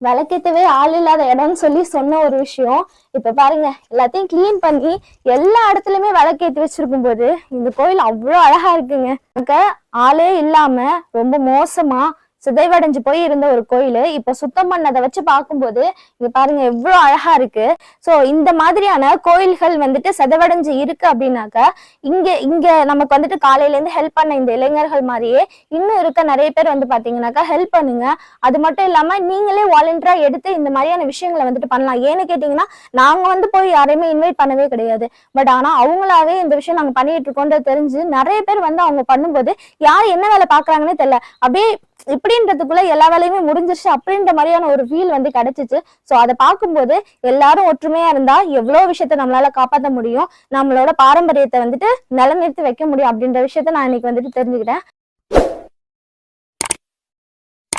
விளக்கேத்தவே ஆள் இல்லாத இடம்னு சொல்லி சொன்ன ஒரு விஷயம். இப்ப பாருங்க, எல்லாத்தையும் கிளீன் பண்ணி எல்லா இடத்துலயுமே விளக்கேத்தி வச்சிருக்கும் போது இந்த கோயில் அவ்வளவு அழகா இருக்குங்க. ஆளே இல்லாம ரொம்ப மோசமா சிதைவடைஞ்சு போய் இருந்த ஒரு கோயில் இப்ப சுத்தம் பண்ணதை வச்சு பார்க்கும்போது இங்க பாருங்க எவ்வளவு அழகா இருக்கு. சோ இந்த மாதிரியான கோயில்கள் வந்துட்டு சிதைவடைஞ்சு இருக்கு அப்படின்னாக்கா இங்க இங்க நமக்கு வந்துட்டு காலையில இருந்து ஹெல்ப் பண்ண இந்த இளைஞர்கள் மாதிரியே இன்னும் இருக்க நிறைய பேர் வந்து பாத்தீங்கன்னாக்கா ஹெல்ப் பண்ணுங்க. அது மட்டும் இல்லாம நீங்களே வாலண்டியரா எடுத்து இந்த மாதிரியான விஷயங்களை வந்துட்டு பண்ணலாம். ஏன்னு கேட்டீங்கன்னா நாங்க வந்து போய் யாரையுமே இன்வைட் பண்ணவே கிடையாது. பட் ஆனா அவங்களாவே இந்த விஷயம் நாங்க பண்ணிட்டு இருக்கோம்ன்றது தெரிஞ்சு நிறைய பேர் வந்து அவங்க பண்ணும்போது யார் என்ன வேலை பாக்குறாங்கன்னே தெரியல, அப்படியே இப்படின்றதுக்குள்ள எல்லா வேலையுமே முடிஞ்சிருச்சு அப்படின்ற மாதிரியான ஒரு ஃபீல் வந்து கிடைச்சிச்சு. ஸோ அதை பார்க்கும்போது எல்லாரும் ஒற்றுமையா இருந்தா எவ்வளவு விஷயத்த நம்மளால காப்பாற்ற முடியும், நம்மளோட பாரம்பரியத்தை வந்துட்டு நிலைநிறுத்தி வைக்க முடியும் அப்படின்ற விஷயத்த நான் இன்னைக்கு வந்துட்டு தெரிஞ்சுக்கிட்டேன்.